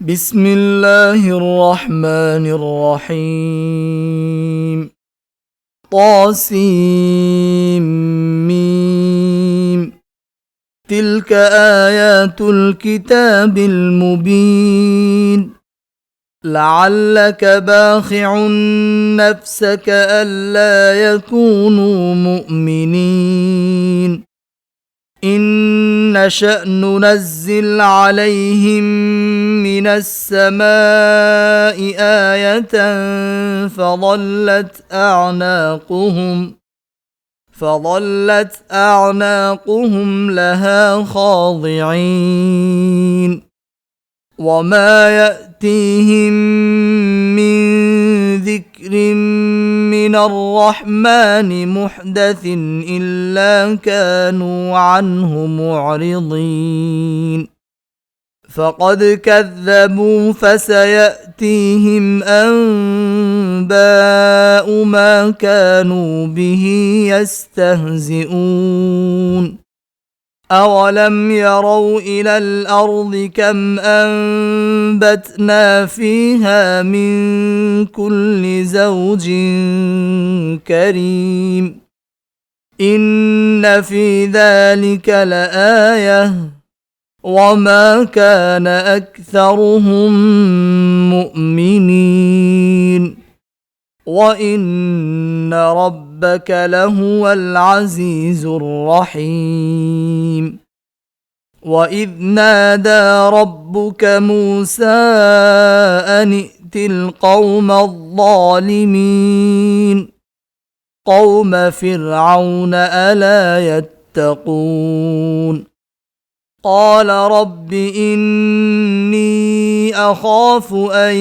بسم الله الرحمن الرحيم. طاسيم. تلك آيات الكتاب المبين. لعلك باخع نفسك ألا يكونوا مؤمنين إن نشأ ننزل عليهم من السماء آية فظلت أعناقهم لها خاضعين وما يأتيهم من ذكر من الرحمن محدث إلا كانوا عنه معرضين فقد كذبوا فسيأتيهم أنباء ما كانوا به يستهزئون أولم يروا إلى الأرض كم أنبتنا فيها من كل زوج كريم إن في ذلك لآية وما كان أكثرهم مؤمنين وإن ربك لهو العزيز الرحيم وإذ نادى ربك موسى أن ائت القوم الظالمين قوم فرعون ألا يتقون قال رب إني أخاف أن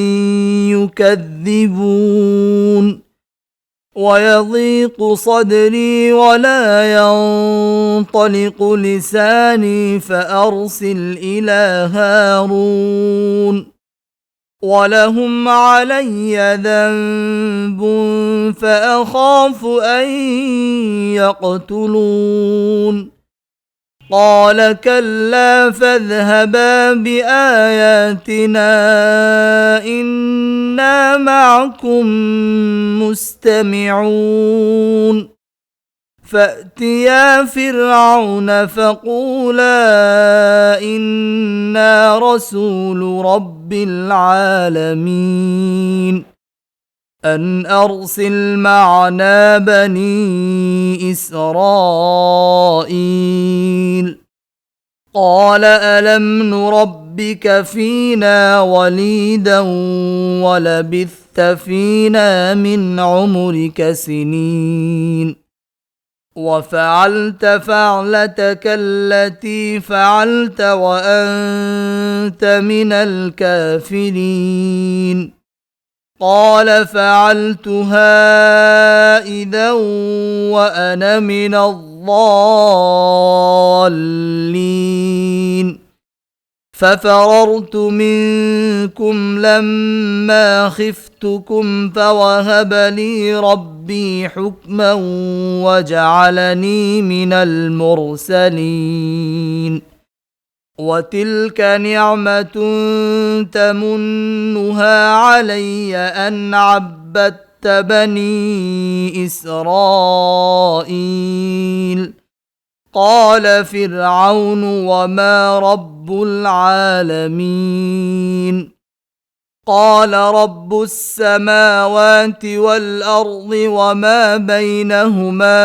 يكذبون ويضيق صدري ولا ينطلق لساني فأرسل إلى هارون ولهم علي ذنب فأخاف أن يقتلون قال كلا فاذهبا بآياتنا إنا معكم مستمعون فأتيا فرعون فقولا إنا رسول رب العالمين أن أرسل معنا بني إسرائيل قال ألم نربك فينا وليدا ولبثت فينا من عمرك سنين وفعلت فعلتك التي فعلت وأنت من الكافرين قال فعلتها إذا وأنا من الضالين ففررت منكم لما خفتكم فوهب لي ربي حكما وجعلني من المرسلين وتلك نعمة تمنها علي أن عبدت بني إسرائيل قال فرعون وما رب العالمين قال رب السماوات والأرض وما بينهما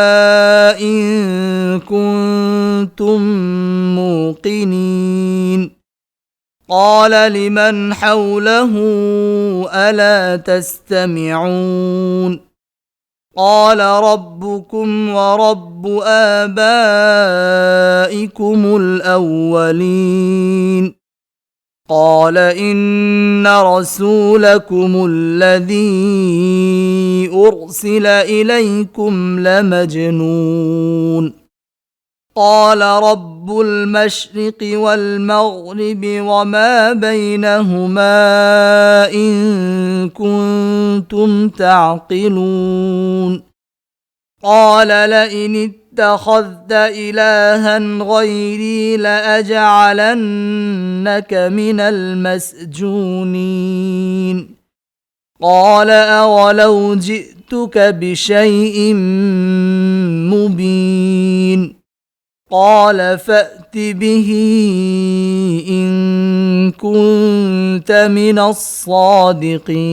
إن كنتم موقنين قال لمن حوله ألا تستمعون قال ربكم ورب آبائكم الأولين قال إن رسولكم الذي أرسل إليكم لمجنون قال رب المشرق والمغرب وما بينهما إن كنتم تعقلون قال لئن اتخذت إلها غيري لأجعلنك من المسجونين قال أولو جئتك بشيء مبين قال فأت به إن كنت من الصادقين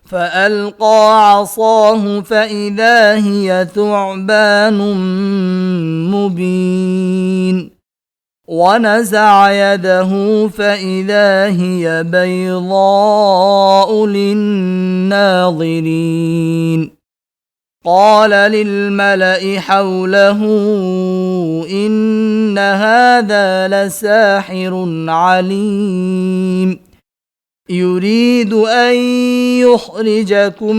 فألقى عصاه فإذا هي ثعبان مبين ونزع يده فإذا هي بيضاء للناظرين قال للملأ حوله إن هذا لساحر عليم يريد أن يخرجكم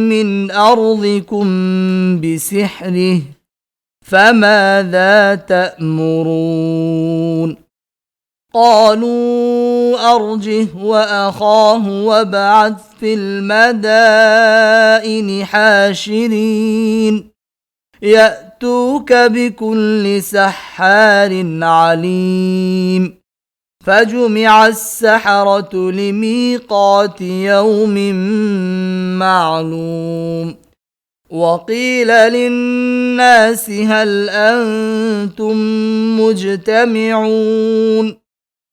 من أرضكم بسحره فماذا تأمرون قالوا أرجه وأخاه وابعث في المدائن حاشرين يأتوك بكل سحار عليم فجمع السحرة لميقات يوم معلوم وقيل للناس هل أنتم مجتمعون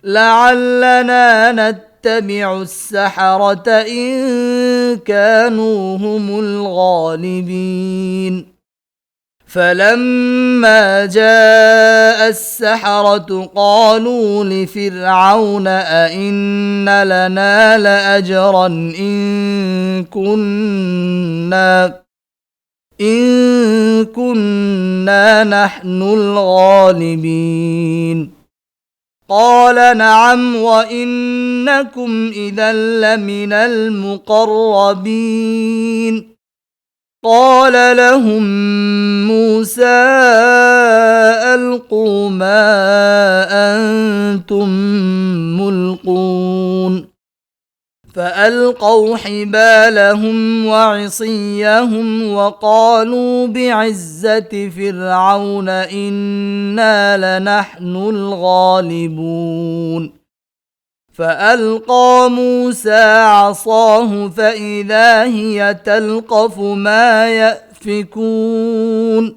لعلنا نتبع السحرة إن كانوا هم الغالبين فلما جاء السحرة قالوا لفرعون أئن لنا لأجرا إن كنا نحن الغالبين قال نعم وإنكم إذا لمن المقربين قال لهم موسى ألقوا ما أنتم ملقون فألقوا حبالهم وعصيهم وقالوا بعزة فرعون إنا لنحن الغالبون فألقى موسى عصاه فإذا هي تلقف ما يأفكون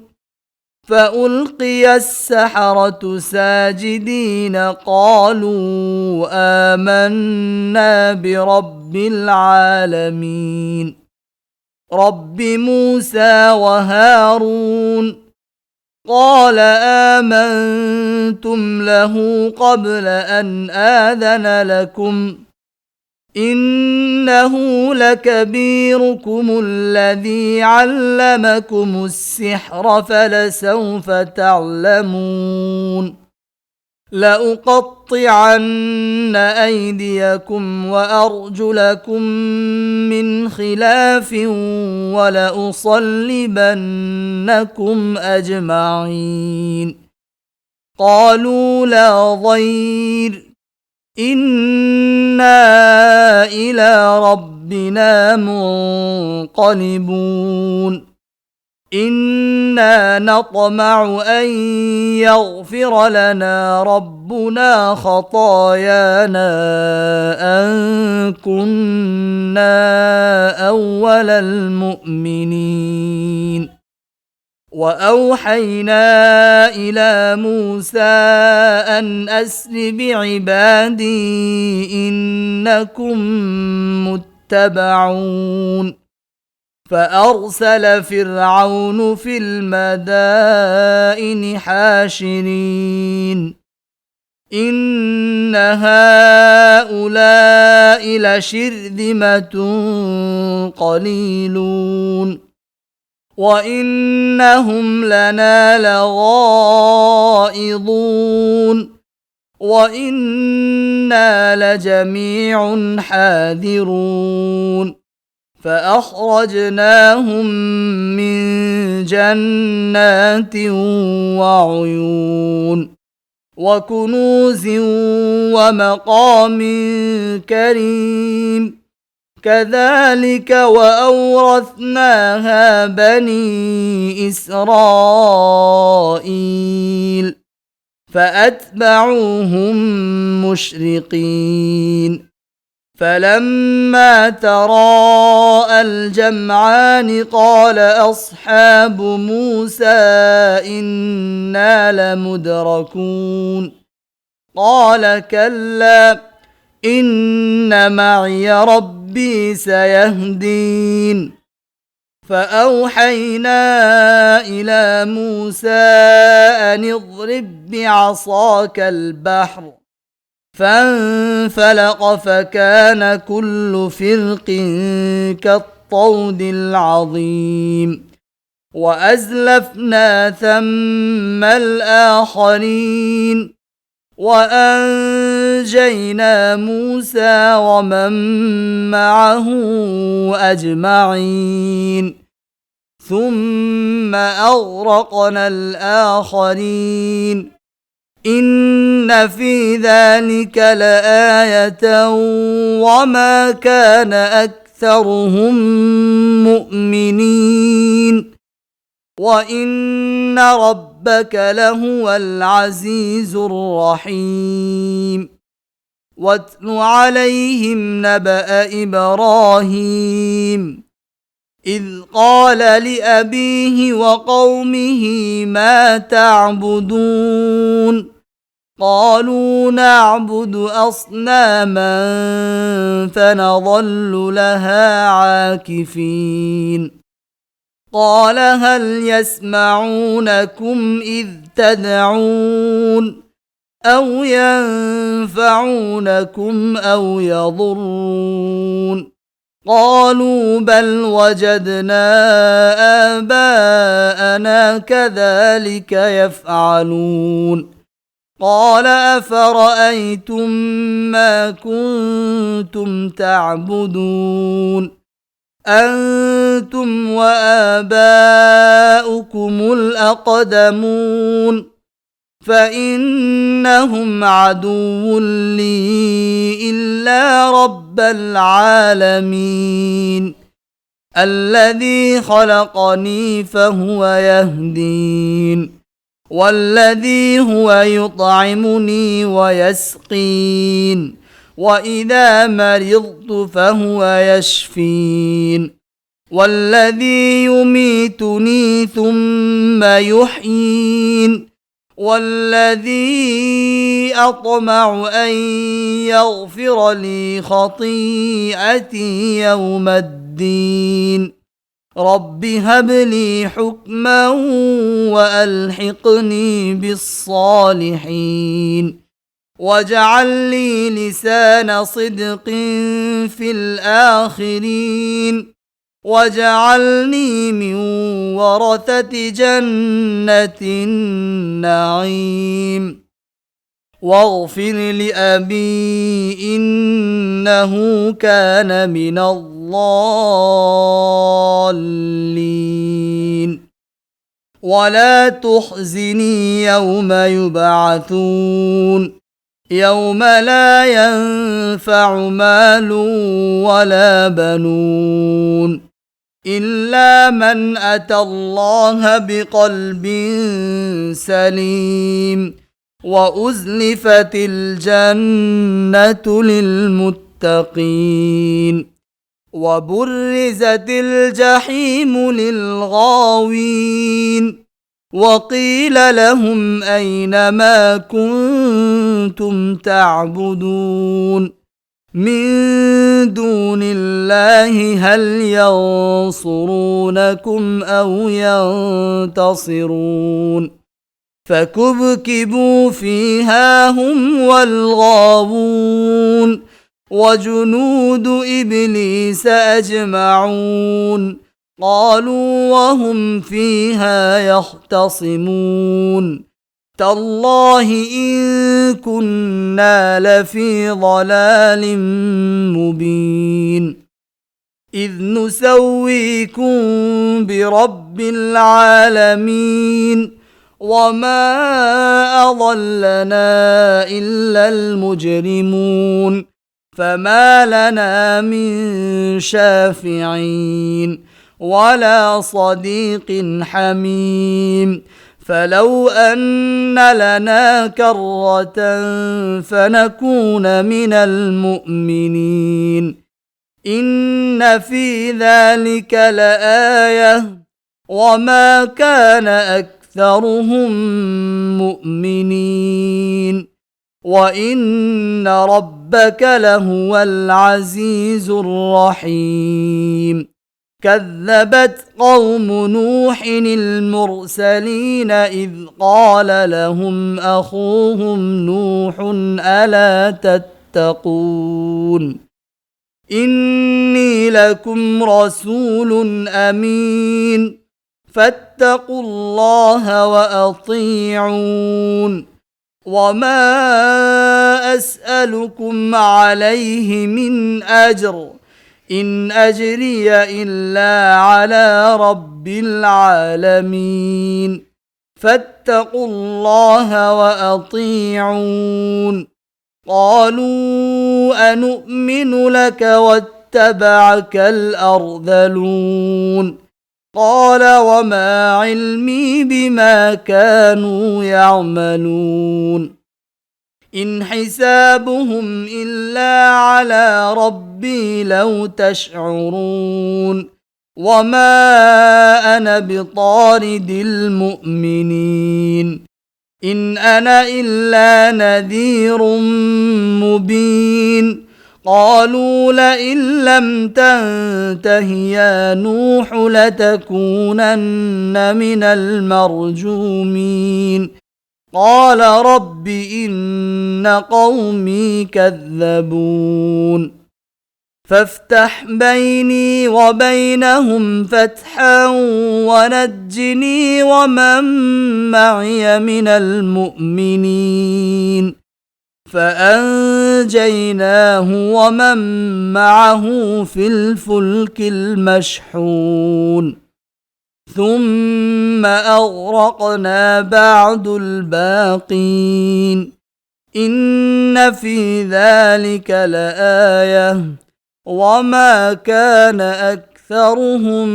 فألقي السحرة ساجدين قالوا آمنا برب العالمين رب موسى وهارون قال آمنتم له قبل أن آذن لكم إنه لكبيركم الذي علمكم السحر فلسوف تعلمون لأقطعن أيديكم وأرجلكم من خلاف ولأصلبنكم أجمعين قالوا لا ضير إنا إلى ربنا منقلبون إنا نطمع أن يغفر لنا ربنا خطايانا أن كنا أول المؤمنين وأوحينا إلى موسى أن أسر بعبادي إنكم متبعون فأرسل فرعون في المدائن حاشرين إن هؤلاء لشرذمة قليلون وإنهم لنا لغائظون وإنا لجميع حاذرون فأخرجناهم من جنات وعيون وكنوز ومقام كريم كذلك وأورثناها بني إسرائيل فأتبعوهم مشرقين فلما تراءى الجمعان قال أصحاب موسى إنا لمدركون قال كلا إن معي ربي سيهدين فأوحينا إلى موسى أن اضرب بعصاك البحر فانفلق فكان كل فرق كالطود العظيم وأزلفنا ثم الآخرين وأنجينا موسى ومن معه أجمعين ثم أغرقنا الآخرين إن في ذلك لآية وما كان أكثرهم مؤمنين وإن ربك لهو العزيز الرحيم واتل عليهم نبأ إبراهيم إذ قال لأبيه وقومه ما تعبدون قالوا نعبد أصناما فنظل لها عاكفين قال هل يسمعونكم إذ تدعون أو ينفعونكم أو يضرون قالوا بل وجدنا آباءنا كذلك يفعلون قال أفرأيتم ما كنتم تعبدون أنتم وآباؤكم الأقدمون فإنهم عدو لي إلا رب العالمين الذي خلقني فهو يهدين والذي هو يطعمني ويسقين وإذا مرضت فهو يشفين والذي يميتني ثم يحيين والذي أطمع أن يغفر لي خطيئتي يوم الدين رب هب لي حكما وألحقني بالصالحين واجعل لي لسان صدق في الآخرين واجعلني من ورثة جنة النعيم واغفر لأبي إنه كان من الضالين ولا تخزني يوم يبعثون يوم لا ينفع مال ولا بنون إلا من أتى الله بقلب سليم وأزلفت الجنة للمتقين وبرزت الجحيم للغاوين وقيل لهم أين ما كنتم تعبدون من دون الله هل ينصرونكم أو ينتصرون فكبكبوا فيها هم والغاوون وجنود إبليس أجمعون قالوا وهم فيها يختصمون تالله إن كنا لفي ضلال مبين إذ نسويكم برب العالمين وما أضلنا إلا المجرمون فما لنا من شافعين ولا صديق حميم فلو أن لنا كرة فنكون من المؤمنين إن في ذلك لآية وما كان أكثرهم مؤمنين وإن ربك لهو العزيز الرحيم كذبت قوم نوح المرسلين إذ قال لهم أخوهم نوح ألا تتقون إني لكم رسول أمين فاتقوا الله وأطيعون وما أسألكم عليه من أجر إن أجري إلا على رب العالمين فاتقوا الله وأطيعون قالوا أنؤمن لك واتبعك الأرذلون قال وما علمي بما كانوا يعملون إن حسابهم إلا على ربي لو تشعرون وما أنا بطارد المؤمنين إن أنا إلا نذير مبين قالوا لئن لم تنته يا نوح لتكونن من المرجومين قال رب إن قومي كذبون فافتح بيني وبينهم فتحا ونجني ومن معي من المؤمنين فأنجيناه ومن معه في الفلك المشحون ثم أغرقنا بعد الباقين إن في ذلك لآية وما كان أكثرهم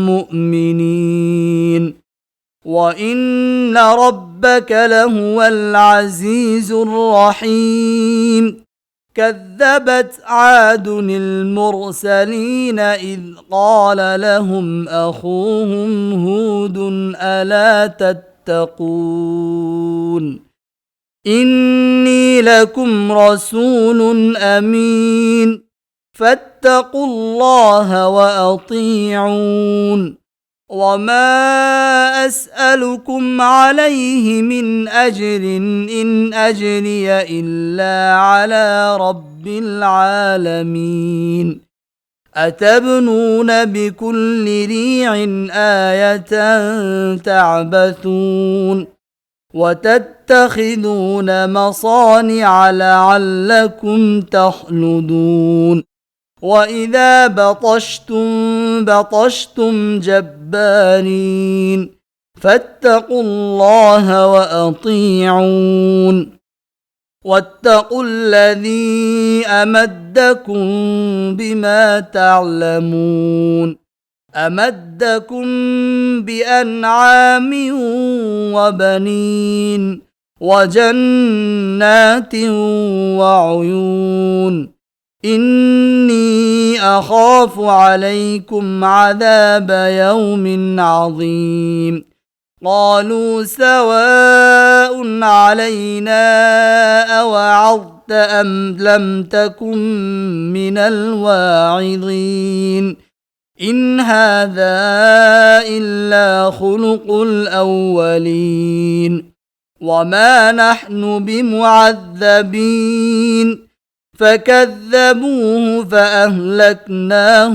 مؤمنين وإن ربك لهو العزيز الرحيم كذبت عاد المرسلين إذ قال لهم أخوهم هود ألا تتقون إني لكم رسول أمين فاتقوا الله وأطيعون وما أسألكم عليه من أجر إن أجري إلا على رب العالمين أتبنون بكل ريع آية تعبثون وتتخذون مصانع لعلكم تخلدون وإذا بطشتم جبارين فاتقوا الله وأطيعون واتقوا الذي أمدكم بما تعلمون أمدكم بأنعام وبنين وجنات وعيون إني أخاف عليكم عذاب يوم عظيم قالوا سواء علينا أوعظت أم لم تكن من الواعظين إن هذا إلا خلق الأولين وما نحن بمعذبين فكذبوه فأهلكناهم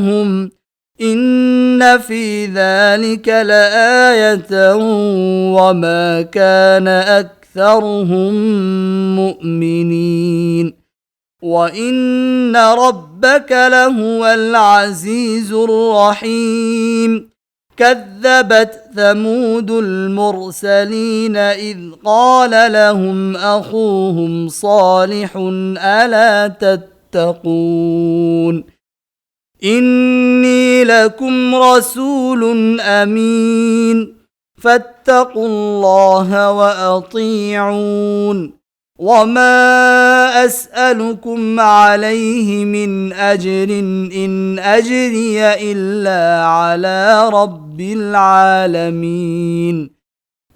إن في ذلك لآية وما كان أكثرهم مؤمنين وإن ربك لهو العزيز الرحيم كذبت ثمود المرسلين إذ قال لهم أخوهم صالح ألا تتقون تتقون إني لكم رسول أمين فاتقوا الله وأطيعون وما أسألكم عليه من أجر إن أجري إلا على رب العالمين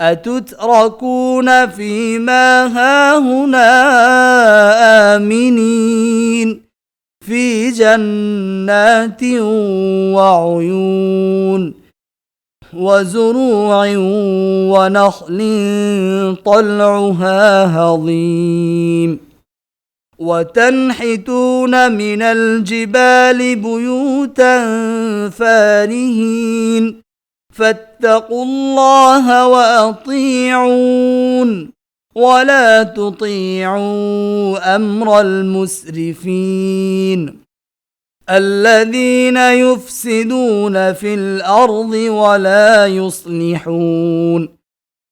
أتتركون فيما هاهنا آمنين في جنات وعيون وزروع ونخل طلعها هضيم وتنحتون من الجبال بيوتا فارهين فاتقوا الله وأطيعون ولا تطيعوا أمر المسرفين الذين يفسدون في الأرض ولا يصلحون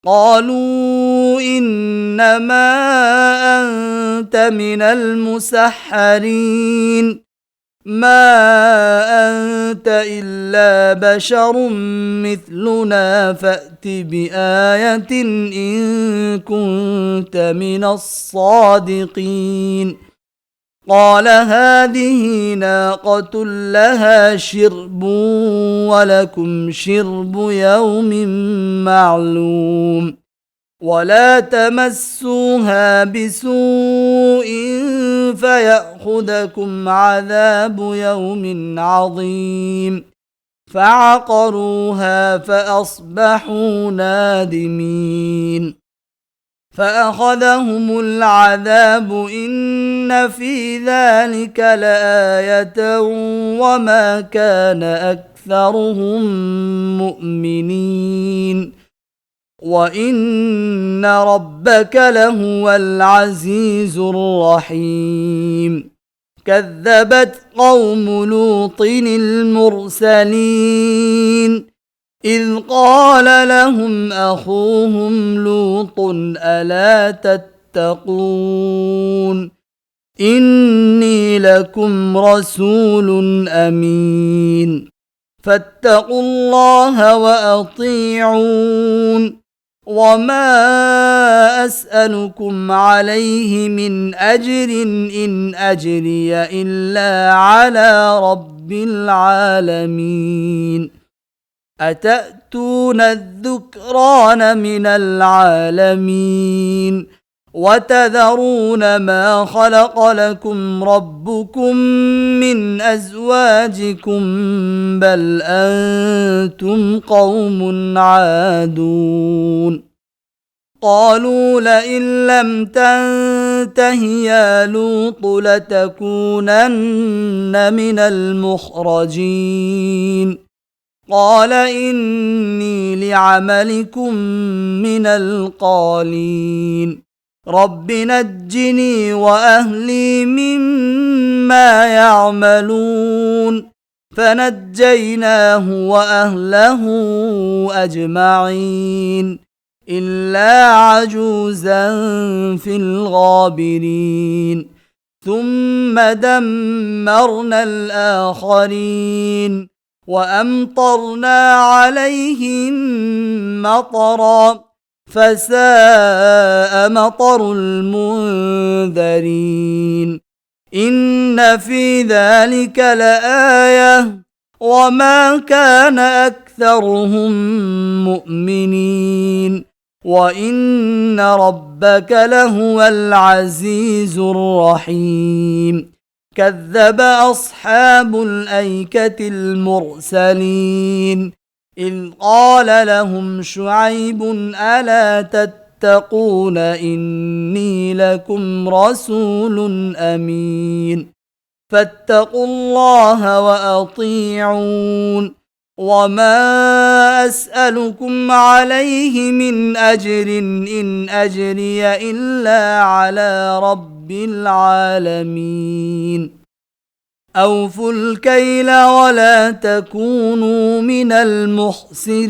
قالوا إنما أنت من المسحرين ما أنت إلا بشر مثلنا فأت بآية إن كنت من الصادقين قال هذه ناقة لها شرب ولكم شرب يوم معلوم ولا تمسوها بسوء فيأخذكم عذاب يوم عظيم فعقروها فأصبحوا نادمين فأخذهم العذاب إن في ذلك لآية وما كان أكثرهم مؤمنين وإن ربك لهو العزيز الرحيم كذبت قوم لوط المرسلين إذ قال لهم أخوهم لوط ألا تتقون إني لكم رسول أمين فاتقوا الله وأطيعون وما أسألكم عليه من أجر إن أجري إلا على رب العالمين أتأتون الذكران من العالمين وتذرون ما خلق لكم ربكم من أزواجكم بل أنتم قوم عادون قالوا لئن لم تنته يا لوط لتكونن من المخرجين قال إني لعملكم من القالين رب نجني وأهلي مما يعملون فنجيناه وأهله أجمعين إلا عجوزا في الغابرين ثم دمرنا الآخرين وأمطرنا عليهم مطرا فساء مطر المنذرين إن في ذلك لآية وما كان أكثرهم مؤمنين وإن ربك لهو العزيز الرحيم كذب أصحاب الأيكة المرسلين إذ قال لهم شعيب ألا تتقون إني لكم رسول أمين فاتقوا الله وأطيعون وما أسألكم عليه من أجر إن أجري إلا على رب العالمين أوفوا الكيل ولا تكونوا من المخسرين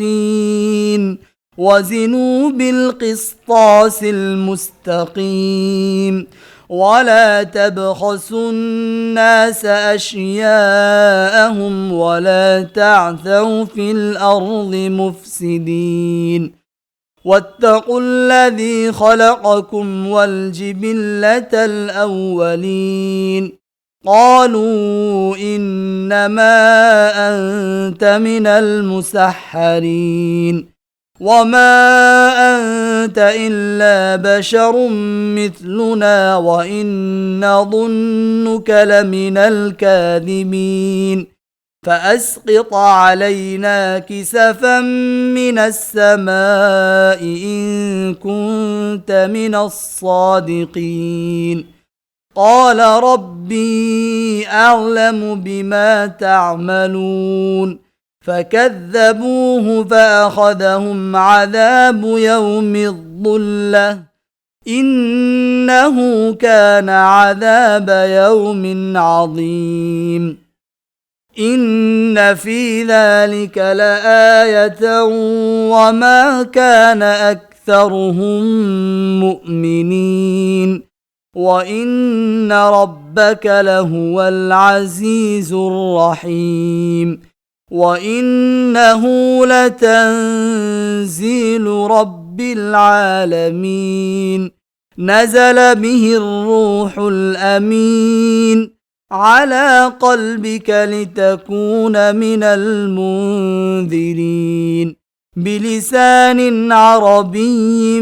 وزنوا بالقسطاس المستقيم ولا تبخسوا الناس أشياءهم ولا تعثوا في الأرض مفسدين واتقوا الذي خلقكم والجبلة الأولين قالوا إنما أنت من المسحرين وما أنت إلا بشر مثلنا وإن نظنك لمن الكاذبين فأسقط علينا كسفا من السماء إن كنت من الصادقين قال ربي أعلم بما تعملون فكذبوه فأخذهم عذاب يوم الظلة إنه كان عذاب يوم عظيم إن في ذلك لآية وما كان أكثرهم مؤمنين وإن ربك لهو العزيز الرحيم وإنه لتنزيل رب العالمين نزل به الروح الأمين على قلبك لتكون من المنذرين بلسان عربي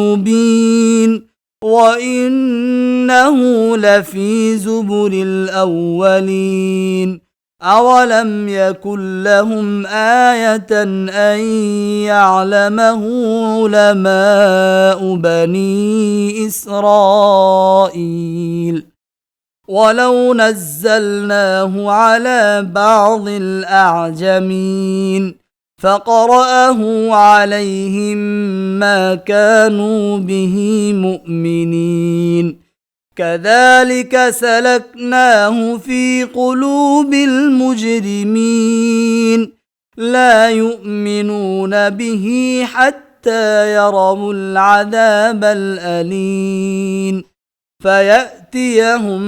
مبين وإنه لفي زبر الأولين أولم يكن لهم آية أن يعلمه علماء بني إسرائيل ولو نزلناه على بعض الأعجمين فقرأه عليهم ما كانوا به مؤمنين كذلك سلكناه في قلوب المجرمين لا يؤمنون به حتى يروا العذاب الأليم فيأتيهم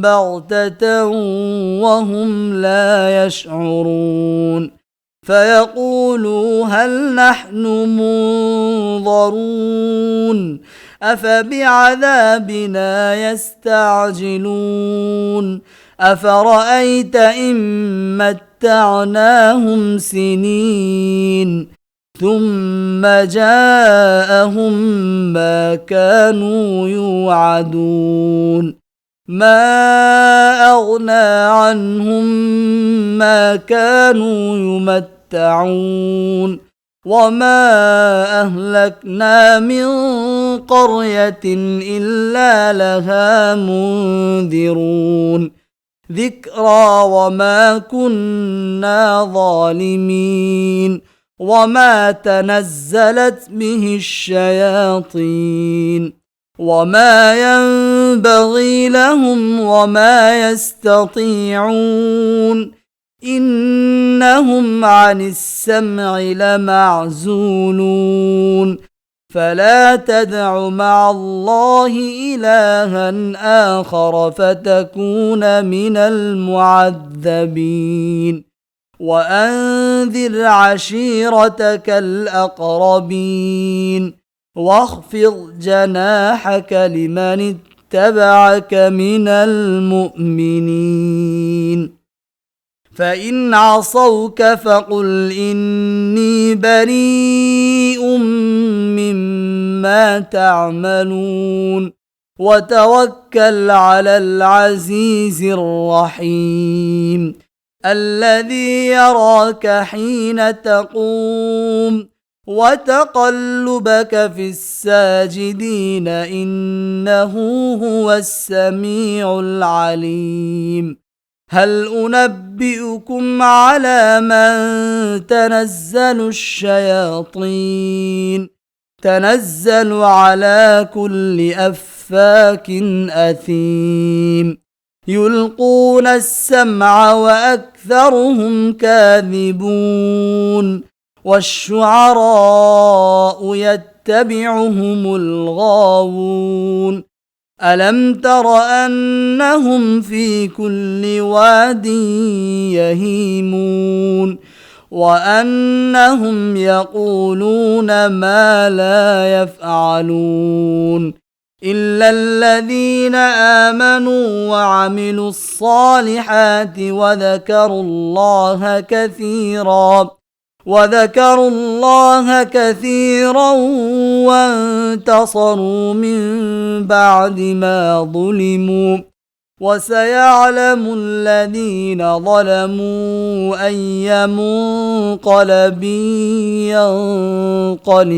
بغتة وهم لا يشعرون فيقولوا هل نحن منظرون أفبعذابنا يستعجلون أفرأيت إن متعناهم سنين ثم جاءهم ما كانوا يوعدون ما أغنى عنهم ما كانوا يمتعون وما أهلكنا من قرية إلا لها منذرون ذكرى وما كنا ظالمين وما تنزلت به الشياطين وما ينبغي لهم وما يستطيعون إنهم عن السمع لمعزولون فلا تدع مع الله إلها آخر فتكون من المعذبين وأنذر عشيرتك الأقربين واخفض جناحك لمن اتبعك من المؤمنين فإن عصوك فقل إني بريء مما تعملون وتوكل على العزيز الرحيم الذي يراك حين تقوم وتقلبك في الساجدين إنه هو السميع العليم هل أنبئكم على من تنزل الشياطين تنزل على كل أفاك أثيم يلقون السمع وأكثرهم كاذبون والشعراء يتبعهم الغاوون ألم تر أنهم في كل واد يهيمون وأنهم يقولون ما لا يفعلون إلا الذين آمنوا وعملوا الصالحات وذكروا الله كثيرا وانتصروا من بعد ما ظلموا وسيعلم الذين ظلموا أي منقلب ينقلبون.